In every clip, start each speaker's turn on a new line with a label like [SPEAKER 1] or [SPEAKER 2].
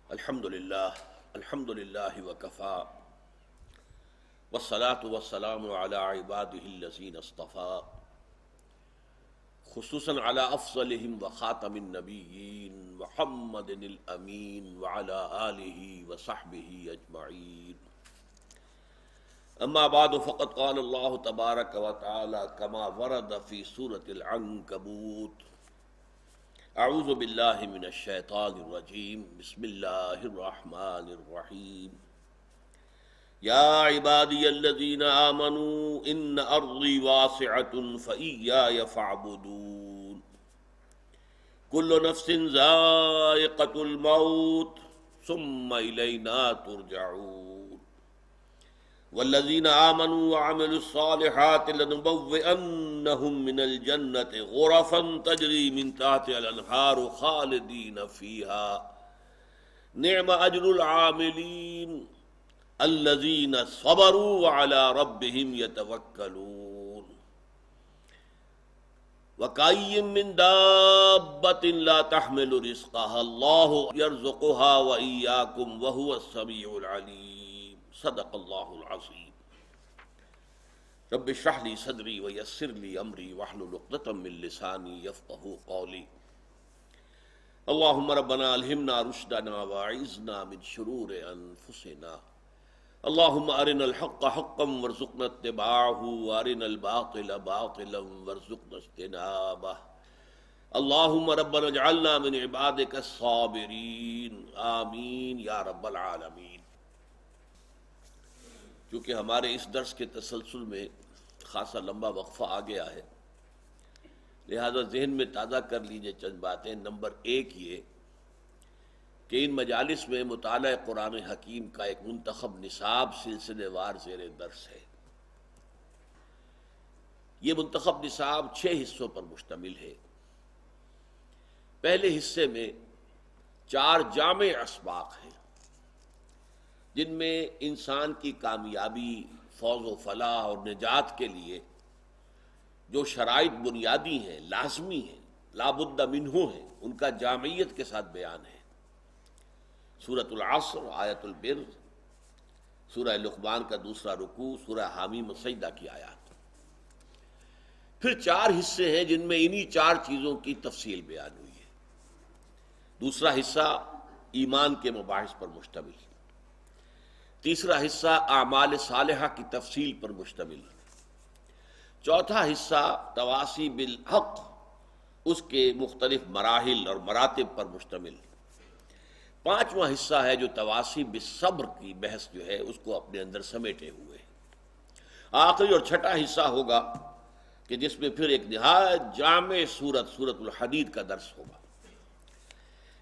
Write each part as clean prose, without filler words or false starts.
[SPEAKER 1] الحمد للہ وکفا والصلاة والسلام علی عباده الذین اصطفى خصوصاً علی افضلهم وخاتم النبیین محمد الامین وعلی آلہ وصحبہ اجمعین. اما بعد فقد قال اللہ تبارک وتعالی کما ورد فی سورة العنکبوت: اعوذ باللہ من الشیطان الرجیم بسم اللہ الرحمن الرحیم. یا عبادی الذین آمنوا ان ارضی واسعة فإیای فاعبدون. کل نفس ذائقة الموت ثم الینا ترجعون. والذین آمنوا وعملوا الصالحات لنبوئنهم من الجنة غرفا تجری من تحتها الانہار خالدین فیها نعم اجر العاملین الذین صبروا وعلی ربهم یتوکلون. وکأی من دابۃ لا تحمل رزقها اللہ یرزقها وإیاکم وهو السمیع العلیم. صدق اللہ العظیم. رب اشرح لی صدری ویسر لی امری واحلل عقدۃ من لسانی یفقہوا قولی. اللہم ربنا الہمنا رشدنا واعذنا من شرور انفسنا. اللہم ارنا الحق حقا وارزقنا اتباعہ وارنا الباطل باطلا وارزقنا اجتنابہ. اللہم ربنا اجعلنا من عبادک الصابرین آمین یا رب العالمین. کیونکہ ہمارے اس درس کے تسلسل میں خاصا لمبا وقفہ آ گیا ہے، لہذا ذہن میں تازہ کر لیجئے چند باتیں. نمبر ایک یہ کہ ان مجالس میں مطالعہ قرآن حکیم کا ایک منتخب نصاب سلسلے وار زیر درس ہے. یہ منتخب نصاب 6 حصوں پر مشتمل ہے. پہلے حصے میں 4 جامع اسباق ہیں جن میں انسان کی کامیابی، فوز و فلاح اور نجات کے لیے جو شرائط بنیادی ہیں، لازمی ہیں، لابد منہ ہیں، ان کا جامعیت کے ساتھ بیان ہے. سورۃ العصر، آیت البر، سورہ لقمان کا دوسرا رکوع، سورہ حامیم سجدہ کی آیات. پھر 4 حصے ہیں جن میں انہی 4 چیزوں کی تفصیل بیان ہوئی ہے. دوسرا حصہ ایمان کے مباحث پر مشتمل ہے. تیسرا حصہ اعمال صالحہ کی تفصیل پر مشتمل. چوتھا حصہ تواصی بالحق، اس کے مختلف مراحل اور مراتب پر مشتمل. پانچواں حصہ ہے جو تواصی بالصبر کی بحث جو ہے اس کو اپنے اندر سمیٹے ہوئے. آخری اور چھٹا حصہ ہوگا کہ جس میں پھر ایک نہایت جامع سورۃ الحدید کا درس ہوگا.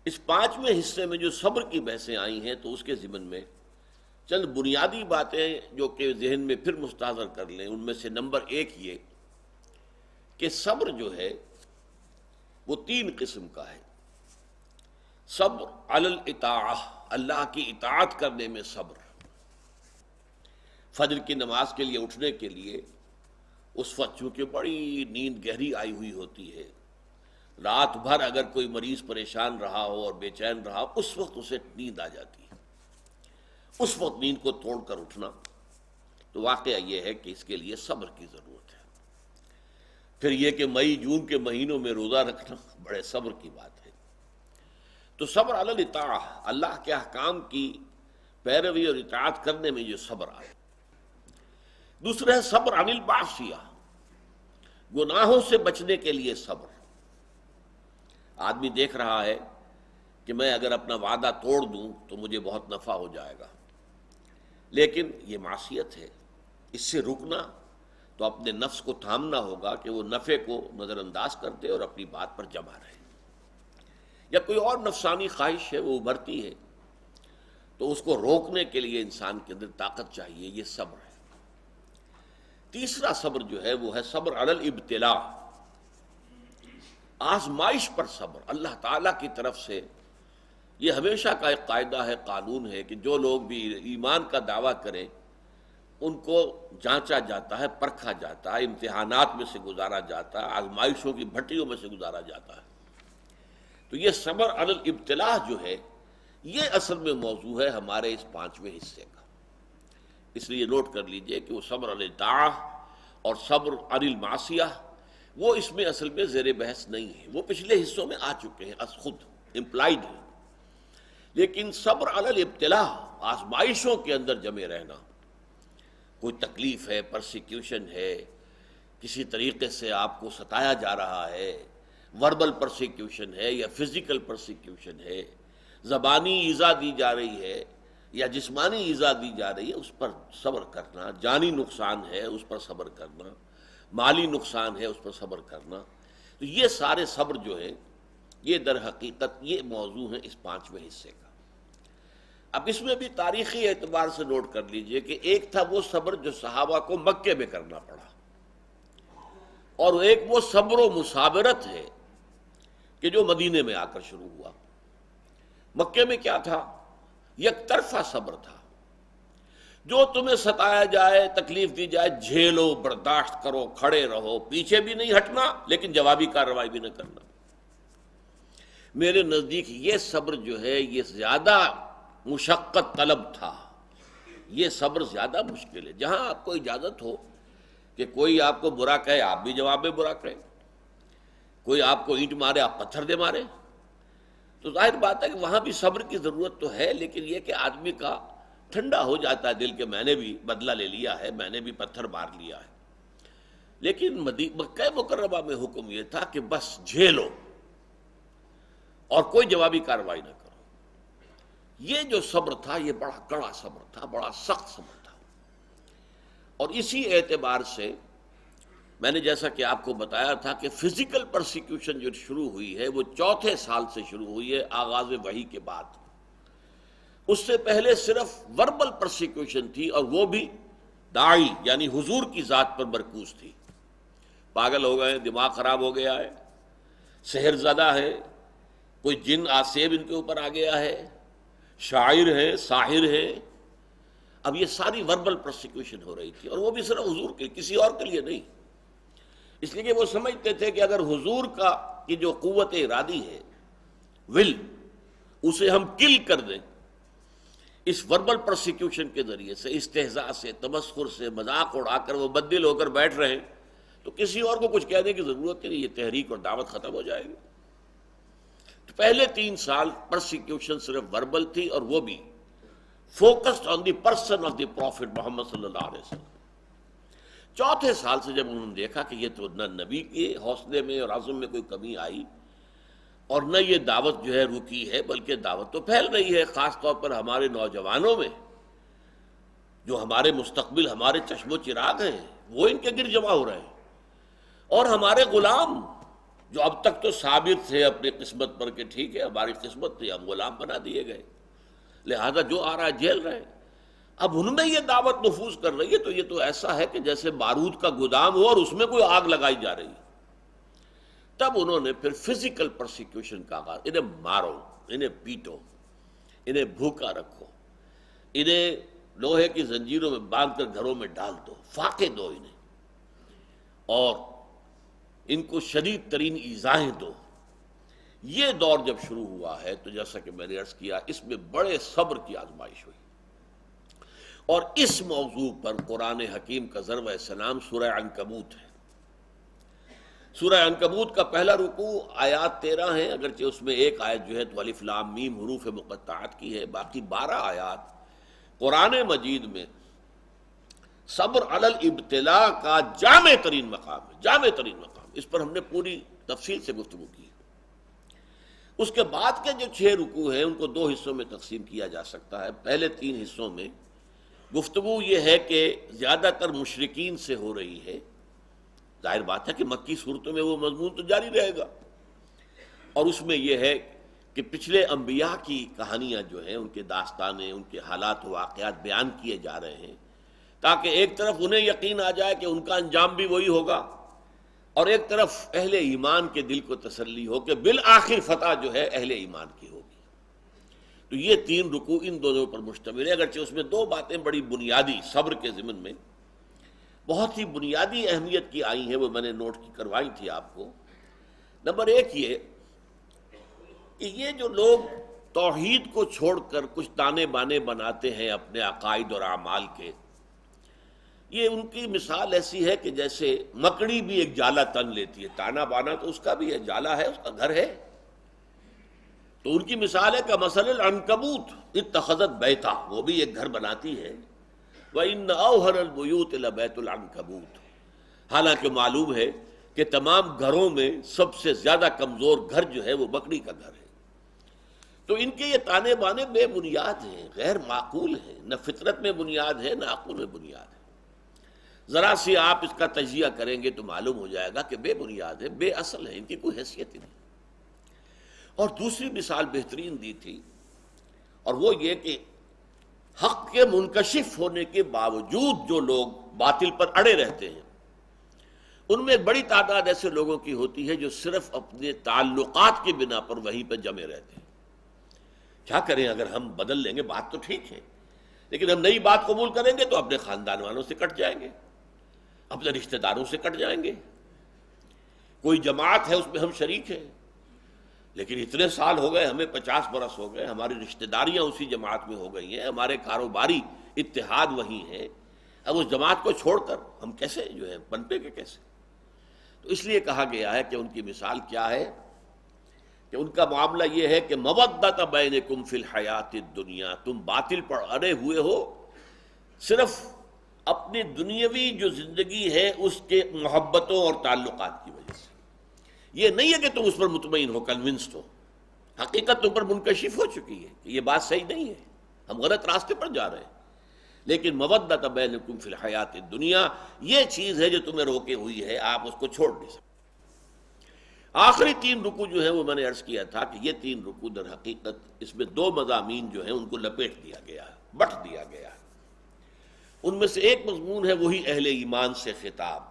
[SPEAKER 1] اس 5ویں حصے میں جو صبر کی بحثیں آئی ہیں تو اس کے ضمن میں چند بنیادی باتیں جو کہ ذہن میں پھر مستحضر کر لیں. ان میں سے نمبر 1 یہ کہ صبر جو ہے وہ 3 قسم کا ہے. صبر علی الاطاعہ، اللہ کی اطاعت کرنے میں صبر. فجر کی نماز کے لیے اٹھنے کے لیے اس وقت چونکہ بڑی نیند گہری آئی ہوئی ہوتی ہے، رات بھر اگر کوئی مریض پریشان رہا ہو اور بے چین رہا ہو، اس وقت اسے نیند آ جاتی ہے. اس وقت نیند کو توڑ کر اٹھنا تو واقعہ یہ ہے کہ اس کے لیے صبر کی ضرورت ہے. پھر یہ کہ مئی جون کے مہینوں میں روزہ رکھنا بڑے صبر کی بات ہے. تو صبر علی الاطاعہ، اللہ کے احکام کی پیروی اور اطاعت کرنے میں جو صبر آئے. دوسرا ہے صبر عن المعصیہ، گناہوں سے بچنے کے لیے صبر. آدمی دیکھ رہا ہے کہ میں اگر اپنا وعدہ توڑ دوں تو مجھے بہت نفع ہو جائے گا، لیکن یہ معصیت ہے. اس سے رکنا تو اپنے نفس کو تھامنا ہوگا کہ وہ نفع کو نظر انداز کر دے اور اپنی بات پر جمع رہے. یا کوئی اور نفسانی خواہش ہے وہ ابھرتی ہے تو اس کو روکنے کے لیے انسان کے اندر طاقت چاہیے. یہ صبر ہے. تیسرا صبر جو ہے وہ ہے صبر علی الابتلاء، آزمائش پر صبر. اللہ تعالیٰ کی طرف سے یہ ہمیشہ کا ایک قاعدہ ہے، قانون ہے کہ جو لوگ بھی ایمان کا دعویٰ کریں ان کو جانچا جاتا ہے، پرکھا جاتا ہے، امتحانات میں سے گزارا جاتا ہے، آزمائشوں کی بھٹیوں میں سے گزارا جاتا ہے. تو یہ صبر علی الابتلاء جو ہے یہ اصل میں موضوع ہے ہمارے اس 5ویں حصے کا. اس لیے نوٹ کر لیجئے کہ وہ صبر علی الطاعہ اور صبر علی المعصیہ وہ اس میں اصل میں زیر بحث نہیں ہے، وہ پچھلے حصوں میں آ چکے ہیں، از خود امپلائڈ ہیں. لیکن صبر علی الابتلاء، آزمائشوں کے اندر جمے رہنا، کوئی تکلیف ہے، پرسیکیوشن ہے، کسی طریقے سے آپ کو ستایا جا رہا ہے، وربل پرسیکیوشن ہے یا فزیکل پرسیکیوشن ہے، زبانی ایذا دی جا رہی ہے یا جسمانی ایذا دی جا رہی ہے، اس پر صبر کرنا، جانی نقصان ہے اس پر صبر کرنا، مالی نقصان ہے اس پر صبر کرنا. تو یہ سارے صبر جو ہے یہ در حقیقت یہ موضوع ہے اس 5ویں حصے کا. اب اس میں بھی تاریخی اعتبار سے نوٹ کر لیجئے کہ ایک تھا وہ صبر جو صحابہ کو مکے میں کرنا پڑا، اور ایک وہ صبر و مثابرت ہے کہ جو مدینے میں آ کر شروع ہوا. مکے میں کیا تھا؟ یک طرفہ صبر تھا، جو تمہیں ستایا جائے، تکلیف دی جائے، جھیلو، برداشت کرو، کھڑے رہو، پیچھے بھی نہیں ہٹنا لیکن جوابی کارروائی بھی نہ کرنا. میرے نزدیک یہ صبر جو ہے یہ زیادہ مشقت طلب تھا، یہ صبر زیادہ مشکل ہے. جہاں آپ کو اجازت ہو کہ کوئی آپ کو برا کہے آپ بھی جواب میں برا کہیں، کوئی آپ کو اینٹ مارے آپ پتھر دے مارے، تو ظاہر بات ہے کہ وہاں بھی صبر کی ضرورت تو ہے، لیکن یہ کہ آدمی کا ٹھنڈا ہو جاتا ہے دل کہ میں نے بھی بدلہ لے لیا ہے، میں نے بھی پتھر مار لیا ہے. لیکن مکہ مکرمہ میں حکم یہ تھا کہ بس جھیلو اور کوئی جوابی کارروائی نہ کرو. یہ جو صبر تھا یہ بڑا کڑا صبر تھا، بڑا سخت صبر تھا. اور اسی اعتبار سے میں نے جیسا کہ آپ کو بتایا تھا کہ فزیکل پرسیکیوشن جو شروع ہوئی ہے وہ 4 سال سے شروع ہوئی ہے آغاز وحی کے بعد. اس سے پہلے صرف وربل پرسیکیوشن تھی، اور وہ بھی داعی یعنی حضور کی ذات پر مرکوز تھی. پاگل ہو گئے، دماغ خراب ہو گیا ہے، سحر زدہ ہے، کوئی جن آسیب ان کے اوپر آ گیا ہے، شاعر ہے، ساحر ہے. اب یہ ساری وربل پرسیکیوشن ہو رہی تھی، اور وہ بھی صرف حضور کے، کسی اور کے لیے نہیں. اس لیے کہ وہ سمجھتے تھے کہ اگر حضور کی جو قوت ارادی ہے، ول، اسے ہم کل کر دیں اس وربل پرسیکیوشن کے ذریعے سے، استہزاء سے، تمسخر سے، مذاق اڑا کر وہ بددل ہو کر بیٹھ رہے ہیں، تو کسی اور کو کچھ کہنے کی ضرورت نہیں، یہ تحریک اور دعوت ختم ہو جائے گی. تو پہلے 3 سال پرسیکیوشن صرف وربل تھی، اور وہ بھی focused on the person of the prophet Muhammad صلی اللہ علیہ وسلم. 4 سال سے جب انہوں نے دیکھا کہ یہ تو نہ نبی کے حوصلے میں اور عزم میں کوئی کمی آئی، اور نہ یہ دعوت جو ہے رکی ہے، بلکہ دعوت تو پھیل رہی ہے، خاص طور پر ہمارے نوجوانوں میں، جو ہمارے مستقبل، ہمارے چشم و چراغ ہیں، وہ ان کے گرد جمع ہو رہے ہیں. اور ہمارے غلام جو اب تک تو صابر تھے اپنی قسمت پر کہ ٹھیک ہے ہماری قسمت تھی، ہم غلام بنا دیے گئے، لہذا جو آ رہا ہے جھیل رہے ہیں. اب ان میں یہ دعوت نفوذ کر رہی ہے، تو یہ تو ایسا ہے کہ جیسے بارود کا گودام ہو اور اس میں کوئی آگ لگائی جا رہی ہے. تب انہوں نے پھر فزیکل پرسیکیوشن کا آغاز، انہیں مارو، انہیں پیٹو، انہیں بھوکا رکھو، انہیں لوہے کی زنجیروں میں باندھ کر گھروں میں ڈال دو، فاقے دو انہیں، اور ان کو شدید ترین ایذائیں دو. یہ دور جب شروع ہوا ہے تو جیسا کہ میں نے عرض کیا اس میں بڑے صبر کی آزمائش ہوئی. اور اس موضوع پر قرآن حکیم کا ضرب سلام سورہ عنکبوت ہے. سورہ عنکبوت کا پہلا رکوع آیات 13 ہیں، اگرچہ اس میں ایک آیت جو ہے تو الف لام میم حروف مقطعات کی ہے، باقی 12 آیات قرآن مجید میں صبر علی الابتلاء کا جامع ترین مقام ہے، جامع ترین مقام. اس پر ہم نے پوری تفصیل سے گفتگو کی. اس کے بعد کے جو 6 رکوع ہیں ان کو 2 حصوں میں تقسیم کیا جا سکتا ہے. پہلے 3 حصوں میں گفتگو یہ ہے کہ زیادہ تر مشرکین سے ہو رہی ہے. ظاہر بات ہے کہ مکی صورتوں میں وہ مضمون تو جاری رہے گا، اور اس میں یہ ہے کہ پچھلے انبیاء کی کہانیاں جو ہیں، ان کے داستانیں، ان کے حالات و واقعات بیان کیے جا رہے ہیں، تاکہ ایک طرف انہیں یقین آ جائے کہ ان کا انجام بھی وہی ہوگا، اور ایک طرف اہل ایمان کے دل کو تسلی ہو کہ بالآخر فتح جو ہے اہل ایمان کی ہوگی. تو یہ 3 رکوع ان دونوں پر مشتمل ہے، اگرچہ اس میں 2 باتیں بڑی بنیادی صبر کے ضمن میں بہت ہی بنیادی اہمیت کی آئی ہیں، وہ میں نے نوٹ کی کروائی تھی آپ کو. نمبر 1 یہ کہ یہ جو لوگ توحید کو چھوڑ کر کچھ تانے بانے بناتے ہیں اپنے عقائد اور اعمال کے، یہ ان کی مثال ایسی ہے کہ جیسے مکڑی بھی ایک جالا تن لیتی ہے، تانا بانا تو اس کا بھی ہے، جالا ہے، اس کا گھر ہے. تو ان کی مثال ہے کہ مثل العنکبوت اتخذت بیتا، وہ بھی ایک گھر بناتی ہے. وَإِنَّ أَوْهَنَ الْبُيُوتِ لَبَيْتُ الْعَنكَبُوتِ، حالانکہ معلوم ہے کہ تمام گھروں میں سب سے زیادہ کمزور گھر جو ہے وہ مکڑی کا گھر ہے. تو ان کے یہ تانے بانے بے بنیاد ہیں، غیر معقول ہیں، نہ فطرت میں بنیاد ہے نہ عقل میں بنیاد ہے. ذرا سی آپ اس کا تجزیہ کریں گے تو معلوم ہو جائے گا کہ بے بنیاد ہے، بے اصل ہے، ان کی کوئی حیثیت ہی نہیں. اور دوسری مثال بہترین دی تھی، اور وہ یہ کہ حق کے منکشف ہونے کے باوجود جو لوگ باطل پر اڑے رہتے ہیں، ان میں ایک بڑی تعداد ایسے لوگوں کی ہوتی ہے جو صرف اپنے تعلقات کی بنا پر وہیں پہ جمے رہتے ہیں. کیا کریں، اگر ہم بدل لیں گے بات تو ٹھیک ہے، لیکن ہم نئی بات قبول کریں گے تو اپنے خاندان والوں سے کٹ جائیں گے، اپنے رشتہ داروں سے کٹ جائیں گے. کوئی جماعت ہے اس میں ہم شریک ہیں، لیکن اتنے سال ہو گئے، ہمیں 50 برس ہو گئے، ہماری رشتہ داریاں اسی جماعت میں ہو گئی ہیں، ہمارے کاروباری اتحاد وہی ہے. اب اس جماعت کو چھوڑ کر ہم کیسے جو ہے پنپے کے کیسے؟ تو اس لیے کہا گیا ہے کہ ان کی مثال کیا ہے، کہ ان کا معاملہ یہ ہے کہ مودۃ بینکم فی الحیات الدنیا، تم باطل پر اڑے ہوئے ہو صرف اپنی دنیاوی جو زندگی ہے اس کے محبتوں اور تعلقات کی وجہ سے. یہ نہیں ہے کہ تم اس پر مطمئن ہو، کنونسڈ ہو، حقیقت تم پر منکشف ہو چکی ہے کہ یہ بات صحیح نہیں ہے، ہم غلط راستے پر جا رہے ہیں. لیکن مودۃ بینکم فی الحیات الدنیا، یہ چیز ہے جو تمہیں روکے ہوئی ہے، آپ اس کو چھوڑ نہیں سکتے. آخری 3 رکوع جو ہیں وہ میں نے عرض کیا تھا کہ یہ 3 رکوع در حقیقت اس میں 2 مضامین جو ہیں ان کو لپیٹ دیا گیا ہے، بٹ دیا گیا ہے. ان میں سے ایک مضمون ہے وہی اہل ایمان سے خطاب،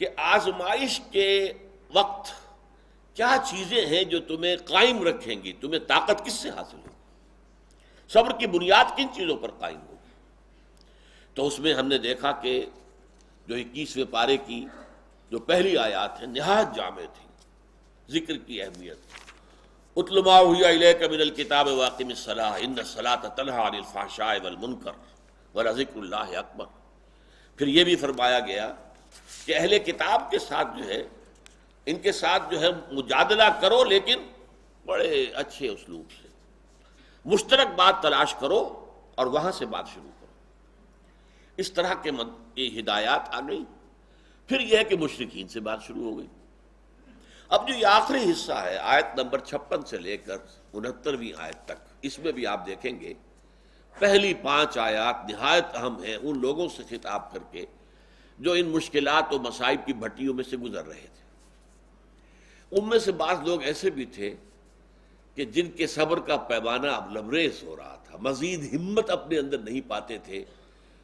[SPEAKER 1] کہ آزمائش کے وقت کیا چیزیں ہیں جو تمہیں قائم رکھیں گی، تمہیں طاقت کس سے حاصل ہوگی، صبر کی بنیاد کن چیزوں پر قائم ہوگی. تو اس میں ہم نے دیکھا کہ جو 21ویں پارے کی جو پہلی آیات ہیں نہایت جامع تھی، ذکر کی اہمیت. اتل ما اوحی الیک من الکتاب واقم الصلاۃ ان الصلاۃ تنہی عن الفحشاء والمنکر ولذکر اللہ اکبر. پھر یہ بھی فرمایا گیا کہ اہل کتاب کے ساتھ جو ہے، ان کے ساتھ جو ہے مجادلہ کرو، لیکن بڑے اچھے اسلوب سے، مشترک بات تلاش کرو اور وہاں سے بات شروع کرو. اس طرح کے ہدایات آ گئی. پھر یہ ہے کہ مشرکین سے بات شروع ہو گئی. اب جو یہ آخری حصہ ہے آیت نمبر 56 سے لے کر 69ویں آیت تک، اس میں بھی آپ دیکھیں گے پہلی 5 آیات نہایت اہم ہیں ان لوگوں سے خطاب کر کے جو ان مشکلات و مصائب کی بھٹیوں میں سے گزر رہے تھے. ان میں سے بعض لوگ ایسے بھی تھے کہ جن کے صبر کا پیمانہ اب لبریز ہو رہا تھا، مزید ہمت اپنے اندر نہیں پاتے تھے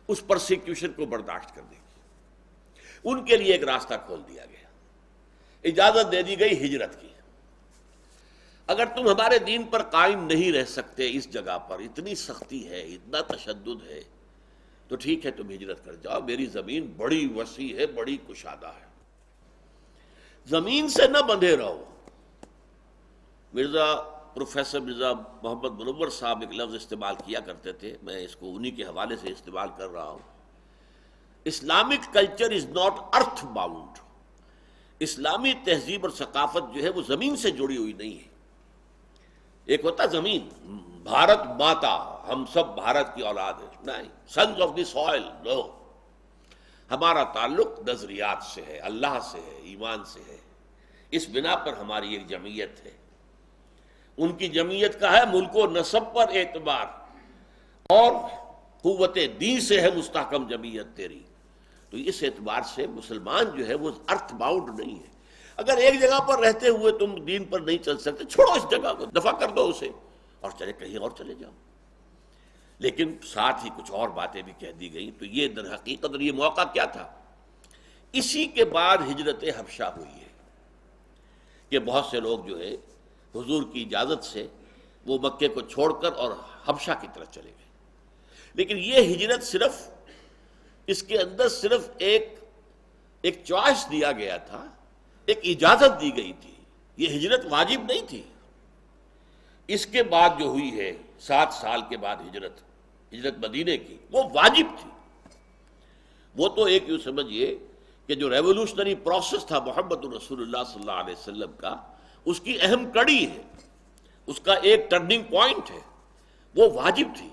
[SPEAKER 1] اس پرسیکیوشن کو برداشت کرنے کی. ان کے لیے ایک راستہ کھول دیا گیا، اجازت دے دی گئی ہجرت کی. اگر تم ہمارے دین پر قائم نہیں رہ سکتے، اس جگہ پر اتنی سختی ہے، اتنا تشدد ہے، تو ٹھیک ہے تم ہجرت کر جاؤ، میری زمین بڑی وسیع ہے، بڑی کشادہ ہے، زمین سے نہ بندھے رہو. پروفیسر مرزا محمد منور صاحب ایک لفظ استعمال کیا کرتے تھے، میں اس کو انہی کے حوالے سے استعمال کر رہا ہوں. Islamic culture is not earth bound. اسلامی تہذیب اور ثقافت جو ہے وہ زمین سے جڑی ہوئی نہیں ہے. ایک ہوتا زمین، بھارت ماتا، ہم سب بھارت کی اولاد ہیں، نہیں، سنز آف دی سوئل، نو. ہمارا تعلق نظریات سے ہے، اللہ سے ہے، ایمان سے ہے. اس بنا پر ہماری ایک جمعیت ہے. ان کی جمعیت کا ہے ملک و نسب پر اعتبار، اور قوت دین سے ہے مستحکم جمعیت تیری. تو اس اعتبار سے مسلمان جو ہے وہ ارتھ باؤنڈ نہیں ہے. اگر ایک جگہ پر رہتے ہوئے تم دین پر نہیں چل سکتے، چھوڑو اس جگہ کو، دفع کر دو اسے، اور چلے کہیں اور چلے جاؤ. لیکن ساتھ ہی کچھ اور باتیں بھی کہہ دی گئیں. تو یہ در حقیقت اور یہ موقع کیا تھا؟ اسی کے بعد ہجرت حبشہ ہوئی ہے کہ بہت سے لوگ جو ہے حضور کی اجازت سے وہ مکے کو چھوڑ کر اور حبشہ کی طرف چلے گئے. لیکن یہ ہجرت صرف اس کے اندر صرف ایک چوائس دیا گیا تھا، ایک اجازت دی گئی تھی. یہ ہجرت واجب نہیں تھی. اس کے بعد جو ہوئی ہے 7 سال کے بعد ہجرت مدینے کی، وہ واجب تھی۔ وہ تو ایک یوں سمجھیے کہ جو ریولوشنری پروسیس تھا محمد رسول اللہ صلی اللہ علیہ وسلم کا، اس کی اہم کڑی ہے، اس کا ایک ٹرننگ پوائنٹ ہے، وہ واجب تھی۔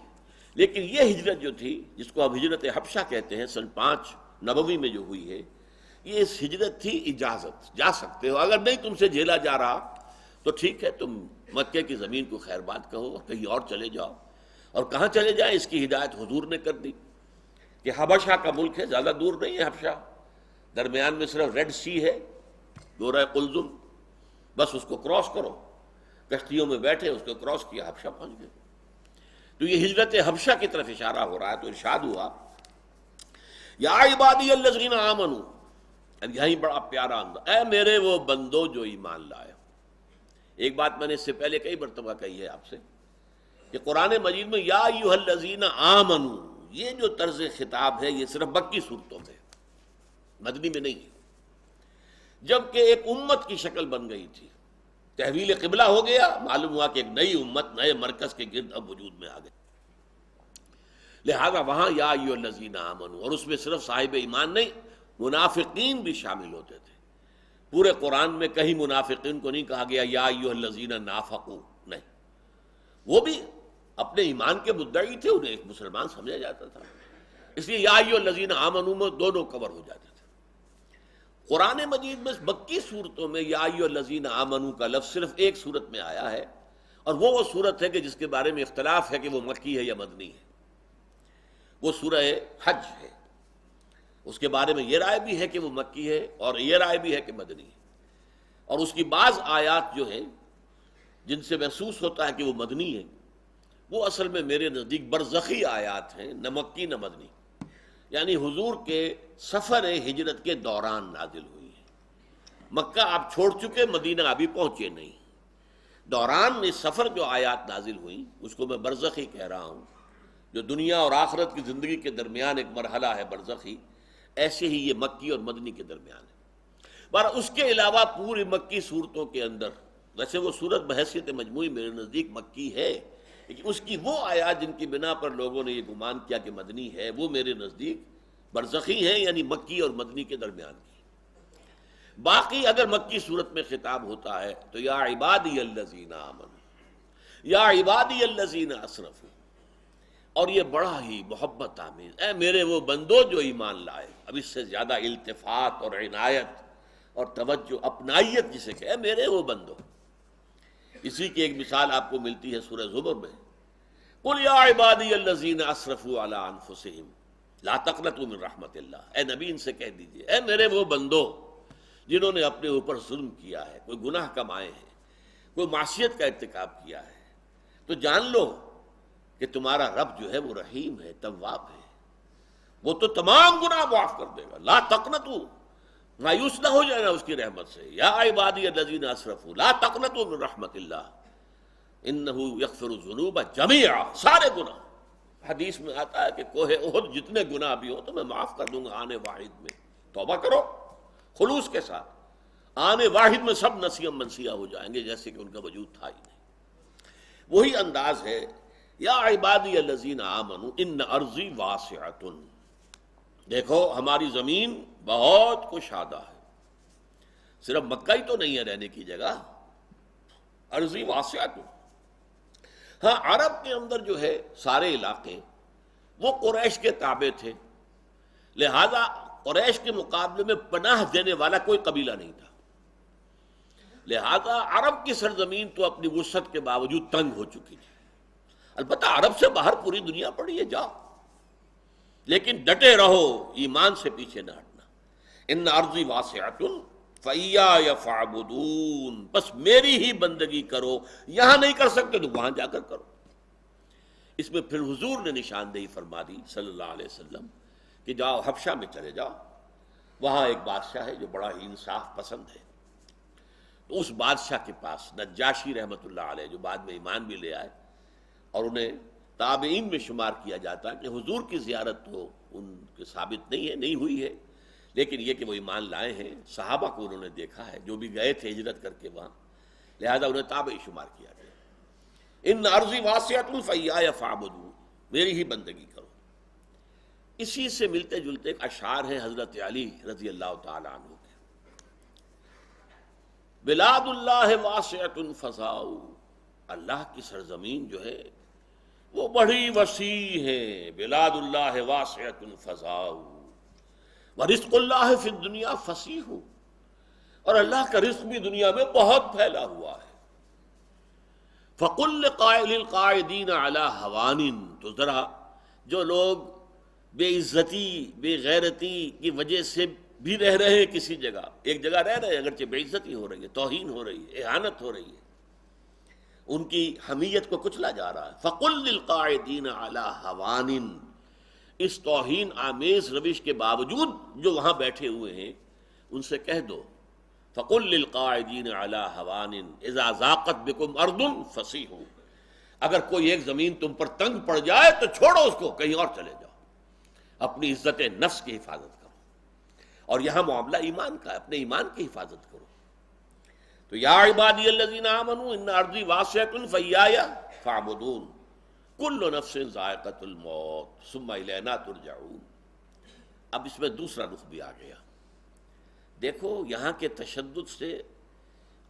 [SPEAKER 1] لیکن یہ ہجرت جو تھی، جس کو اب ہجرت حبشہ کہتے ہیں، سن 5 نبوی میں جو ہوئی ہے، یہ اس ہجرت تھی اجازت، جا سکتے ہو، اگر نہیں تم سے جھیلا جا رہا تو ٹھیک ہے، تم مکے کی زمین کو خیر بات کہو اور کہیں اور چلے جاؤ۔ اور کہاں چلے جائیں، اس کی ہدایت حضور نے کر دی کہ حبشہ کا ملک ہے، زیادہ دور نہیں ہے حبشہ، درمیان میں صرف ریڈ سی ہے، دورہ قلزم، بس اس کو کراس کرو، کشتیوں میں بیٹھے اس کو کراس کیا، حبشہ پہنچ گئے۔ تو یہ ہجرت حبشہ کی طرف اشارہ ہو رہا ہے۔ تو ارشاد ہوا یا عبادی الذین آمنوا، اب یہیں بڑا پیارا انداز، اے میرے وہ بندو جو ایمان لائے۔ ایک بات میں نے اس سے پہلے کئی مرتبہ کہی ہے آپ سے کہ قرآن مجید میں یا ایھا الذین آمنوا، یہ جو طرز خطاب ہے یہ صرف مکی صورتوں میں، مدنی میں نہیں ہے۔ جبکہ ایک امت کی شکل بن گئی تھی، تحویل قبلہ ہو گیا، معلوم ہوا کہ ایک نئی امت نئے مرکز کے گرد اب وجود میں آ گئی، لہذا وہاں یا ایھا الذین آمنوا، اور اس میں صرف صاحب ایمان نہیں، منافقین بھی شامل ہوتے تھے۔ پورے قرآن میں کہیں منافقین کو نہیں کہا گیا یا ایھا الذین نافقوا، نہیں، وہ بھی اپنے ایمان کے مدعی تھے، انہیں ایک مسلمان سمجھا جاتا تھا، اس لیے یا ایھا الذین آمنوا میں دونوں کور ہو جاتے تھے۔ قرآن مجید میں مکی صورتوں میں یا ایھا الذین آمنوا کا لفظ صرف ایک صورت میں آیا ہے، اور وہ صورت ہے کہ جس کے بارے میں اختلاف ہے کہ وہ مکی ہے یا مدنی ہے، وہ سورہ حج ہے۔ اس کے بارے میں یہ رائے بھی ہے کہ وہ مکی ہے اور یہ رائے بھی ہے کہ مدنی ہے، اور اس کی بعض آیات جو ہیں جن سے محسوس ہوتا ہے کہ وہ مدنی ہے، وہ اصل میں میرے نزدیک برزخی آیات ہیں، نہ مکی نہ مدنی، یعنی حضور کے سفر ہجرت کے دوران نازل ہوئی ہے۔ مکہ آپ چھوڑ چکے، مدینہ ابھی پہنچے نہیں، دوران اس سفر جو آیات نازل ہوئی اس کو میں برزخی کہہ رہا ہوں، جو دنیا اور آخرت کی زندگی کے درمیان ایک مرحلہ ہے برزخی، ایسے ہی یہ مکی اور مدنی کے درمیان ہے۔ پر اس کے علاوہ پوری مکی صورتوں کے اندر، ویسے وہ صورت بحیثیت مجموعی میرے نزدیک مکی ہے، لیکن اس کی وہ آیات جن کی بنا پر لوگوں نے یہ گمان کیا کہ مدنی ہے، وہ میرے نزدیک برزخی ہیں، یعنی مکی اور مدنی کے درمیان کی۔ باقی اگر مکی صورت میں خطاب ہوتا ہے تو یا عبادی الذین آمنوا، یا عبادی الذین اسرفوا، اور یہ بڑا ہی محبت آمیز، اے میرے وہ بندو جو ایمان لائے۔ اب اس سے زیادہ التفات اور عنایت اور توجہ، اپنائیت جسے کہ اے میرے وہ بندو، اسی کی ایک مثال آپ کو ملتی ہے سورہ زمر میں، قل یا عبادی الذین اسرفوا علی انفسہم لا تقنطوا من رحمت اللہ، اے نبی ان سے کہہ دیجئے اے میرے وہ بندو جنہوں نے اپنے اوپر ظلم کیا ہے، کوئی گناہ کمائے ہیں، کوئی معصیت کا ارتکاب کیا ہے، تو جان لو کہ تمہارا رب جو ہے وہ رحیم ہے، تواب ہے، وہ تو تمام گناہ معاف کر دے گا۔ لا تقنطوا، مایوس نہ ہو جانا اس کی رحمت سے، یا عبادی الذین اسرفوا لا تقنطوا من رحمت اللہ انہ یغفر الذنوب جمیعا، سارے گناہ۔ حدیث میں آتا ہے کہ کوہ احد جتنے گناہ بھی ہوں تو میں معاف کر دوں گا آنے واحد میں، توبہ کرو خلوص کے ساتھ، آنے واحد میں سب نسیم منسیہ ہو جائیں گے جیسے کہ ان کا وجود تھا ہی نہیں۔ وہی انداز ہے یا عبادی الذین آمنوا ان ارضی واسعۃ، دیکھو ہماری زمین بہت کشادہ ہے، صرف مکہ ہی تو نہیں ہے رہنے کی جگہ، ارضی واسعۃ۔ ہاں عرب کے اندر جو ہے سارے علاقے وہ قریش کے تابع تھے، لہذا قریش کے مقابلے میں پناہ دینے والا کوئی قبیلہ نہیں تھا، لہذا عرب کی سرزمین تو اپنی وسعت کے باوجود تنگ ہو چکی تھی۔ البتہ عرب سے باہر پوری دنیا پڑی ہے، جاؤ، لیکن ڈٹے رہو، ایمان سے پیچھے نہ ہٹنا۔ ان ارضی واسعۃ فإیایا فاعبدون، بس میری ہی بندگی کرو، یہاں نہیں کر سکتے تو وہاں جا کر کرو۔ اس میں پھر حضور نے نشاندہی فرما دی صلی اللہ علیہ وسلم کہ جاؤ حبشہ میں چلے جاؤ، وہاں ایک بادشاہ ہے جو بڑا ہی انصاف پسند ہے، تو اس بادشاہ کے پاس نجاشی رحمۃ اللہ علیہ، جو بعد میں ایمان بھی لے آئے اور انہیں تابعین میں شمار کیا جاتا ہے، کہ حضور کی زیارت تو ان کے ثابت نہیں ہے، نہیں ہوئی ہے، لیکن یہ کہ وہ ایمان لائے ہیں، صحابہ کو انہوں نے دیکھا ہے جو بھی گئے تھے ہجرت کر کے وہاں، لہذا انہیں تابعی شمار کیا گیا۔ ان ارضی واسعۃ فایایا فاعبدون، میری ہی بندگی کرو۔ اسی سے ملتے جلتے ایک اشعار ہیں حضرت علی رضی اللہ تعالی عنہ کے، بلاد اللہ واسعۃ فضاء، اللہ کی سرزمین جو ہے وہ بڑی وسیع ہے، بلاد اللہ واسعۃ فضاء ورزق اللہ فی الدنیا فصیح، اور اللہ کا رزق بھی دنیا میں بہت پھیلا ہوا ہے۔ فَقُلْ لِلْقَاعِدِينَ عَلَىٰ هَوَانٍ، تو ذرا جو لوگ بے عزتی بے غیرتی کی وجہ سے بھی رہ رہے ہیں کسی جگہ، ایک جگہ رہ رہے ہیں اگرچہ بے عزتی ہو رہی ہے، توہین ہو رہی ہے، اہانت ہو رہی ہے، ان کی حمیت کو کچلا جا رہا ہے، فَقُلْ لِلْقَاعِدِينَ عَلَىٰ هَوَانٍ، اس توہین آمیز روش کے باوجود جو وہاں بیٹھے ہوئے ہیں ان سے کہہ دو، فَقُلْ لِلْقَاعِدِينَ عَلَىٰ هَوَانٍ إِذَا ضَاقَتْ بِكُمْ أَرْضٌ فَسِیحُوا، اگر کوئی ایک زمین تم پر تنگ پڑ جائے تو چھوڑو اس کو، کہیں اور چلے جاؤ، اپنی عزت نفس کی حفاظت کرو، اور یہاں معاملہ ایمان کا ہے، اپنے ایمان کی حفاظت کرو۔ تو یا عبادی الذین آمنوا ان ارضی واسعۃ فایایا فاعبدون کل نفس ذائقۃ الموت ثم الینا ترجعون۔ اب اس میں دوسرا رخ بھی آ گیا، دیکھو یہاں کے تشدد سے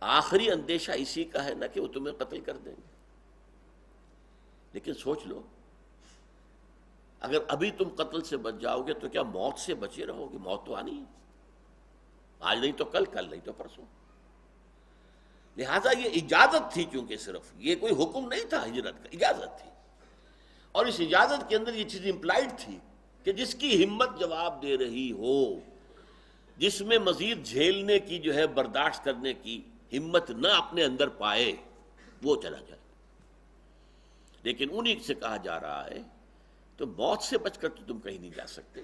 [SPEAKER 1] آخری اندیشہ اسی کا ہے نا کہ وہ تمہیں قتل کر دیں گے، لیکن سوچ لو اگر ابھی تم قتل سے بچ جاؤ گے تو کیا موت سے بچے رہو گے؟ موت تو آنی ہے، آج نہیں تو کل، کل نہیں تو پرسوں۔ لہٰذا یہ اجازت تھی، چونکہ صرف یہ کوئی حکم نہیں تھا ہجرت کا، اجازت تھی، اور اس اجازت کے اندر یہ چیز امپلائڈ تھی کہ جس کی ہمت جواب دے رہی ہو، جس میں مزید جھیلنے کی جو ہے برداشت کرنے کی ہمت نہ اپنے اندر پائے، وہ چلا جائے۔ لیکن انہی سے کہا جا رہا ہے تو موت سے بچ کر تو تم کہیں نہیں جا سکتے۔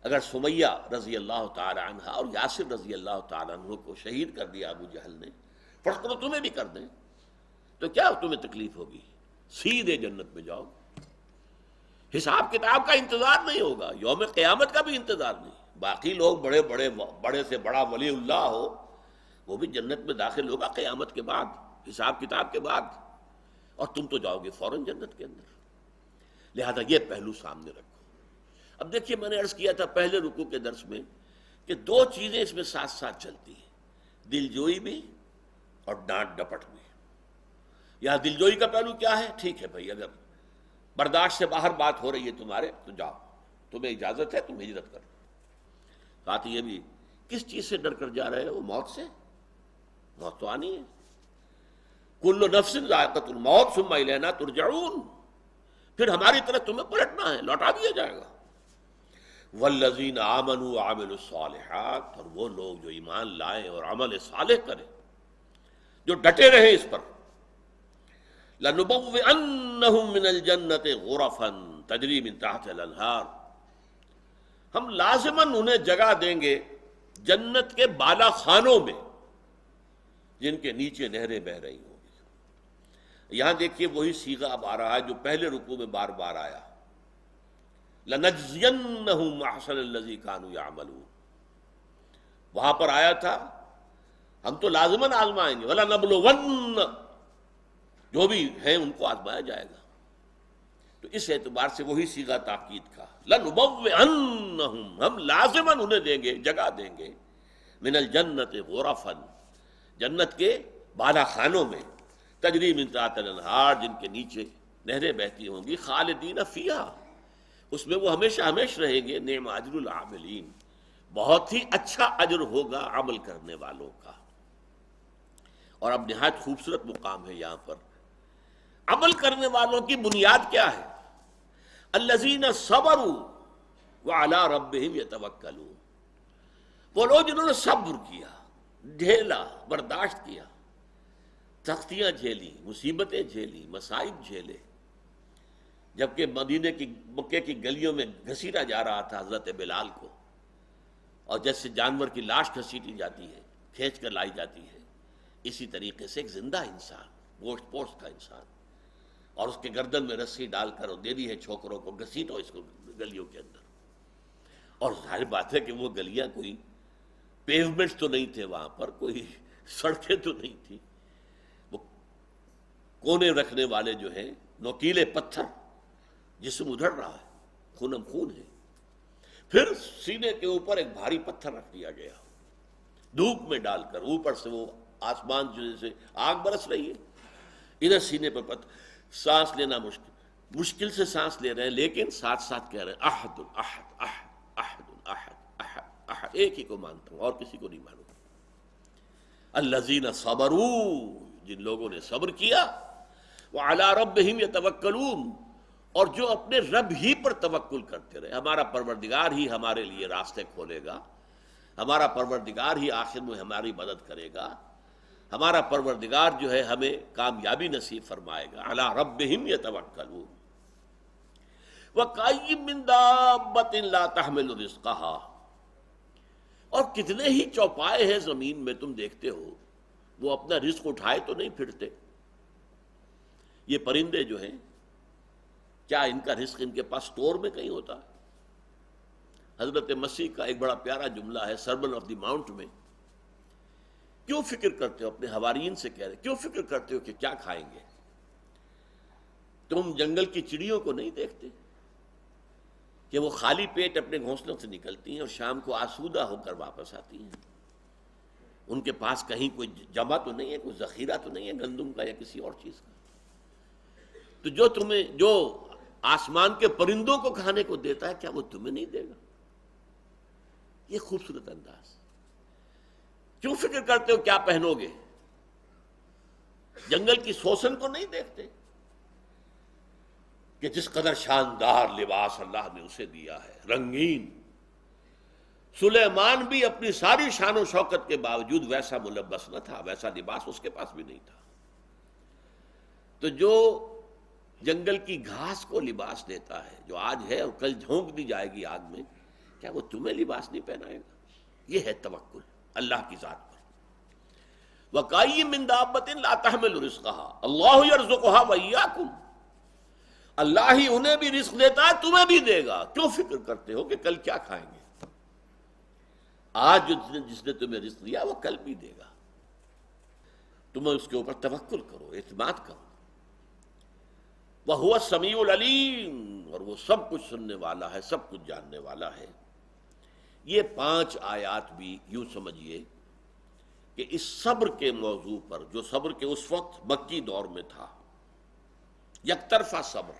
[SPEAKER 1] اگر سمیہ رضی اللہ تعالی عنہ اور یاسر رضی اللہ تعالی عنہ کو شہید کر دیا ابو جہل نے، فرض کرو تمہیں بھی کر دیں تو کیا تمہیں تکلیف ہوگی؟ سیدھے جنت میں جاؤ، حساب کتاب کا انتظار نہیں ہوگا، یوم قیامت کا بھی انتظار نہیں۔ باقی لوگ بڑے سے بڑا ولی اللہ ہو وہ بھی جنت میں داخل ہوگا قیامت کے بعد، حساب کتاب کے بعد، اور تم تو جاؤ گے فوراً جنت کے اندر۔ لہذا یہ پہلو سامنے رکھو۔ اب دیکھیے میں نے عرض کیا تھا پہلے رکوع کے درس میں کہ دو چیزیں اس میں ساتھ ساتھ چلتی ہیں، دل جوئی بھی اور ڈانٹ ڈپٹ بھی۔ یہاں دل جوئی کا پہلو کیا ہے؟ ٹھیک ہے بھائی، اگر برداشت سے باہر بات ہو رہی ہے تمہارے تو جاؤ، تمہیں اجازت ہے، تم ہجرت کرو۔ ساتھ یہ بھی کس چیز سے ڈر کر جا رہے ہو؟ موت سے، موت تو آنی ہے۔ کل نفس ذائقۃ الموت ثم الینا ترجعون، پھر ہماری طرف تمہیں پلٹنا ہے، لوٹا دیا جائے گا۔ والذین آمنوا وعملوا الصالحات، اور وہ لوگ جو ایمان لائیں اور عمل صالح کریں، جو ڈٹے رہے اس پر، لنبوئنہم من الجنۃ غرفا تجری من تحتہا الانہار، ہم لازماً انہیں جگہ دیں گے جنت کے بالا خانوں میں جن کے نیچے نہریں بہہ رہی ہوں گی۔ یہاں دیکھیے وہی صیغہ اب آ رہا ہے جو پہلے رکوع میں بار بار آیا، لَنَجْزِيَنَّهُمْ أَحْسَنَ الَّذِي كَانُوا يَعْمَلُونَ، وہاں پر آیا تھا ہم تو لازماً آزمائیں گے، وَلَنَبْلُوَنَّ، جو بھی ہیں ان کو آزمایا جائے گا۔ تو اس اعتبار سے وہی صیغہ تاکید کا، لَنُبَوِّئَنَّهُمْ، ہم لازماً انہیں دیں گے، جگہ دیں گے، من الجنت غرفا، جنت کے بالا خانوں میں، تجری من تحتہا الانہار، جن کے نیچے نہریں بہتی ہوں گی، خالدین فیہا، اس میں وہ ہمیشہ ہمیشہ رہیں گے، نعم اجر العاملین، بہت ہی اچھا اجر ہوگا عمل کرنے والوں کا۔ اور اب نہایت خوبصورت مقام ہے یہاں پر، عمل کرنے والوں کی بنیاد کیا ہے؟ الذین صبروا وعلی ربہم یتوکلون، وہ لوگ جنہوں نے صبر کیا، جھیلا، برداشت کیا، سختیاں جھیلی، مصیبتیں جھیلی، مصائب جھیلے۔ جبکہ مکے کی گلیوں میں گھسیٹا جا رہا تھا حضرت بلال کو، اور جیسے جانور کی لاش گھسیٹی جاتی ہے، کھینچ کر لائی جاتی ہے، اسی طریقے سے ایک زندہ انسان، گوشت پوشت کا انسان، اور اس کے گردن میں رسی ڈال کر دے دی ہے چھوکروں کو، گھسیٹو اس کو گلیوں کے اندر۔ اور ظاہر بات ہے کہ وہ گلیاں کوئی پیومنٹس تو نہیں تھے وہاں پر، کوئی سڑکیں تو نہیں تھی، وہ کونے رکھنے والے جو ہیں نوکیلے پتھر، جسم ادھڑ رہا ہے، خونم خون ہے. پھر سینے کے اوپر ایک بھاری پتھر رکھ دیا گیا دھوپ میں ڈال کر، اوپر سے وہ آسمان جیسے آگ برس رہی ہے، ادھر سینے پر پتھر. سانس لینا مشکل سے سانس لے رہے ہیں، لیکن ساتھ ساتھ کہہ رہے ہیں احد احد احد احد احد احد احد، ایک ہی کو مانتا ہوں اور کسی کو نہیں مانوں. الذین صبروا، جن لوگوں نے صبر کیا، وعلی ربہم یتوکلون، اور جو اپنے رب ہی پر توکل کرتے رہے. ہمارا پروردگار ہی ہمارے لیے راستے کھولے گا، ہمارا پروردگار ہی آخر میں ہماری مدد کرے گا، ہمارا پروردگار جو ہے ہمیں کامیابی نصیب فرمائے گا. علی ربہم یتوکلون. وَكَأَيٍّ مِّن دَابَّةٍ لَا تَحْمِلُ رِزْقَهَا، اور کتنے ہی چوپائے ہیں زمین میں تم دیکھتے ہو، وہ اپنا رزق اٹھائے تو نہیں پھرتے. یہ پرندے جو ہیں، کیا ان کا رزق ان کے پاس سٹور میں کہیں ہوتا ہے؟ حضرت مسیح کا ایک بڑا پیارا جملہ ہے سرمن آف دی ماؤنٹ میں. کیوں فکر کرتے ہو، اپنے حواریین سے کہہ رہے، کیوں فکر کرتے ہو کہ کیا کھائیں گے؟ تم جنگل کی چڑیوں کو نہیں دیکھتے کہ وہ خالی پیٹ اپنے گھونسلوں سے نکلتی ہیں اور شام کو آسودہ ہو کر واپس آتی ہیں؟ ان کے پاس کہیں کوئی جمع تو نہیں ہے، کوئی ذخیرہ تو نہیں ہے گندم کا یا کسی اور چیز کا. تو جو آسمان کے پرندوں کو کھانے کو دیتا ہے، کیا وہ تمہیں نہیں دے گا؟ یہ خوبصورت انداز. کیوں فکر کرتے ہو کیا پہنو گے؟ جنگل کی سوسن کو نہیں دیکھتے کہ جس قدر شاندار لباس اللہ نے اسے دیا ہے، رنگین. سلیمان بھی اپنی ساری شان و شوکت کے باوجود ویسا ملبس نہ تھا، ویسا لباس اس کے پاس بھی نہیں تھا. تو جو جنگل کی گھاس کو لباس دیتا ہے، جو آج ہے اور کل جھونک دی جائے گی آگ میں، کیا وہ تمہیں لباس نہیں پہنائے گا؟ یہ ہے توکل اللہ کی ذات پر. وَكَأَيٍّ مِّن دَابَّةٍ لَا تَحْمِلُ رِزْقَهَا اللَّهُ يَرْزُقُهَا وَإِيَّاكُمْ، اللہ ہی انہیں بھی رزق دیتا ہے، تمہیں بھی دے گا. کیوں فکر کرتے ہو کہ کل کیا کھائیں گے؟ آج جس نے تمہیں رزق دیا وہ کل بھی دے گا. تم اس کے اوپر توکل کرو، اعتماد کرو. وَهُوَ السَّمِيعُ الْعَلِيمُ، اور وہ سب کچھ سننے والا ہے، سب کچھ جاننے والا ہے. یہ 5 آیات بھی یوں سمجھیے کہ اس صبر کے موضوع پر، جو صبر کے اس وقت مکی دور میں تھا، یک طرفہ صبر،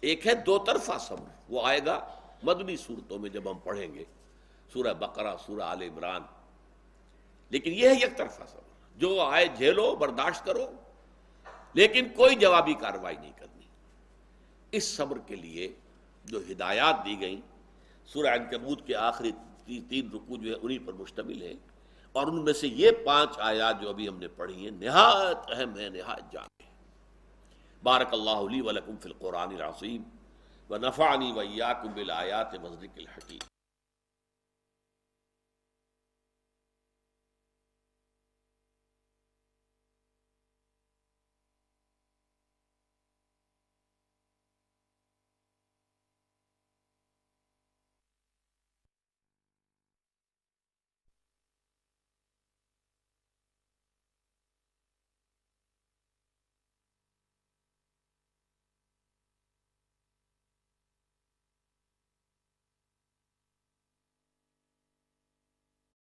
[SPEAKER 1] ایک ہے 2 طرفہ صبر، وہ آئے گا مدنی صورتوں میں جب ہم پڑھیں گے، سورہ بقرہ، سورہ آل عمران. لیکن یہ ہے یک طرفہ صبر، جو آئے جھیلو، برداشت کرو، لیکن کوئی جوابی کارروائی نہیں کرنی. اس صبر کے لیے جو ہدایات دی گئیں سورہ عنکبوت کے آخری 3 رکوع جو ہے انہی پر مشتمل ہے، اور ان میں سے یہ 5 آیات جو ابھی ہم نے پڑھی ہیں نہایت اہم ہے، نہایت جامع ہے. بارک اللہ لی ولکم فی القرآن العظیم ونفعنی وإیاکم بالآیات والذکر الحکیم.